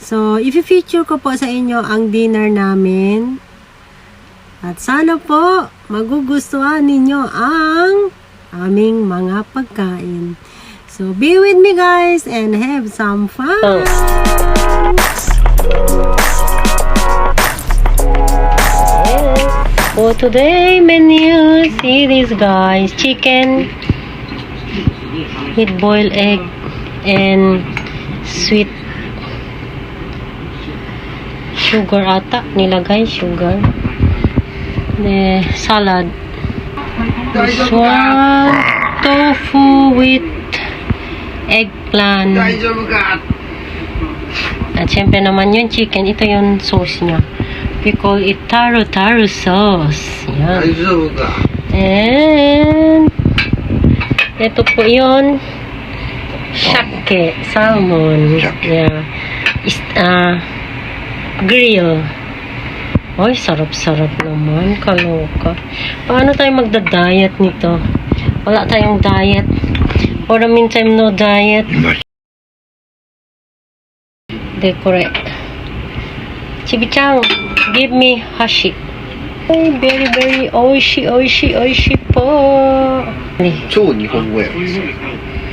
So, i-feature ko po sa inyo ang dinner namin. At sana po magugustuhan ninyo ang aming mga pagkain. So, be with me guys and have some fun! For today menu, see this guys, chicken with boiled egg and sweet sugar ata, nilagay sugar. The salad. This one, tofu with eggplant. At syempre naman yung chicken, ito yung sauce niya. We call it taro sauce. Yan. And ito po yun, shake, salmon. Yeah. Grill. Ay, sarap-sarap naman. Kaloka. Paano tayo magda-diet nito? Wala tayong diet. For the meantime, no diet. Decorate. Chibichang, give me hashi. Ay, very, very oishi po. 超日本語や。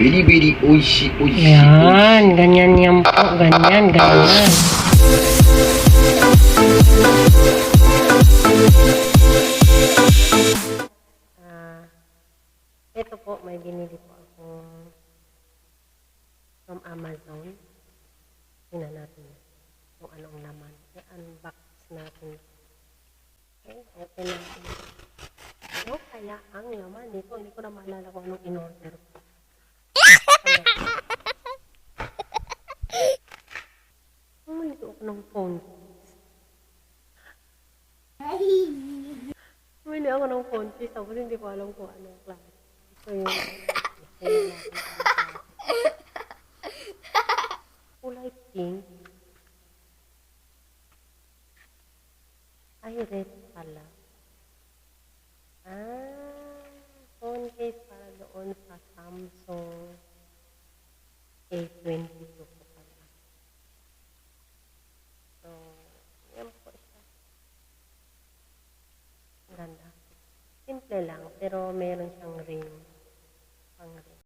ベリベリおいしいおいしい。 Yan, ganyan yan po. Ganyan. Ito po, may binili po ako from Amazon. Tingnan natin kung anong laman. I-unbox natin. Okay, open natin. Ano kaya ang laman dito? Hindi ko na maalala kung anong in-order ko. Dito ako ng phone. Bumili ako ng phone case. Tapos hindi ko alam kung anong klase. So yun. Kulay pink. Ay, red pala. Phone case para doon sa Samsung A22 po pala. So, yan po siya. Ganda. Simple lang, pero meron siyang ring. Pang ring.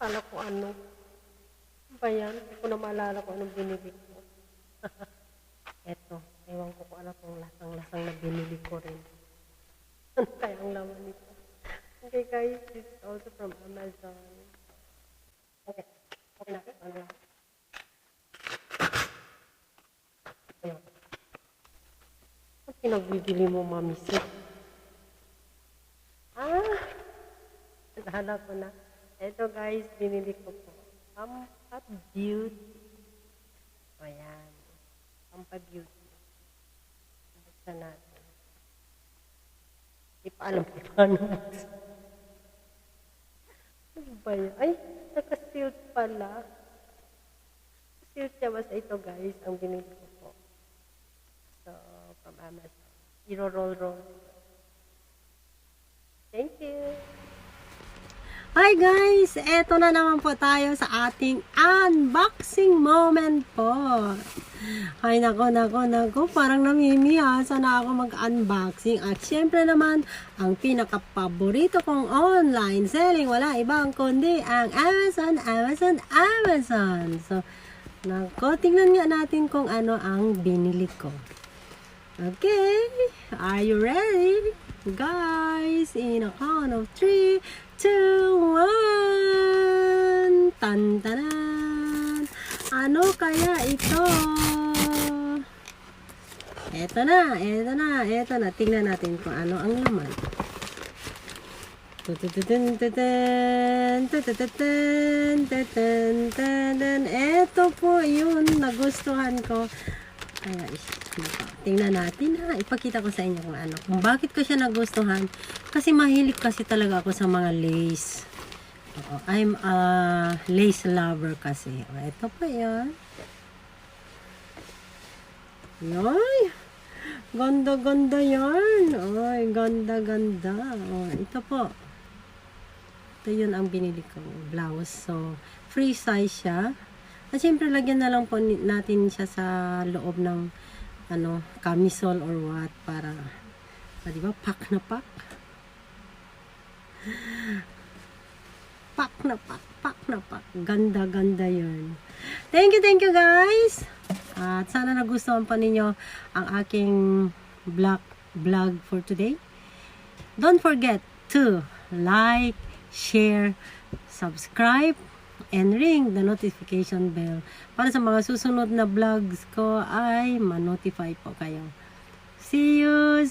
Kala ko ano ba yan? Hindi ko na maalala kung anong binili ko. Eto, ewan ko kung ano kung lasang-lasang na binili ko rin. Ano kaya ang laman nito? Okay guys, this is also from Amazon. Okay natin. Ano lang? Ayan. Ang pinagbibili mo, mami sis? Nahanap ko na. Ito guys, binili ko po. Pampa Beauty. Ayan. Pampa Beauty. Buksan natin. Hindi pa alam kung paano. Ano ba yan? Ay, naka-sealed pala. Sealed siya. Basta ito guys, ang binili ko po. So, from Amazon. I-roll. Thank you. Hi guys! Eto na naman po tayo sa ating unboxing moment po. Ay nako. Parang namimiyasa na ako mag-unboxing. At syempre naman, ang pinaka-paborito kong online selling, wala ibang kundi ang Amazon. So, nako, tingnan nga natin kung ano ang binili ko. Okay, are you ready? Guys, in a count of 3, 2, 1. Tantanan! Ano kaya ito? Eto na. Tingnan natin kung ano ang laman. Eto po yun, nagustuhan ko. Kaya, tingnan natin ha. Ipakita ko sa inyo kung ano. Kung bakit ko siya nagustuhan. Kasi mahilig kasi talaga ako sa mga lace. I'm a lace lover kasi. Ito pa yan. Ay, ganda yan. Ay, ganda. Ito po. Ito yun ang binili ko. Blouse. So, free size siya. At syempre, lagyan na lang po natin siya sa loob ng camisole or what para, di ba, pack na pack. Pack na pack, pack na pack. Ganda, ganda yun. Thank you guys. At sana nagustuhan pa ninyo ang aking vlog for today. Don't forget to like, share, subscribe, and ring the notification bell para sa mga susunod na vlogs ko ay ma-notify po kayo. See you!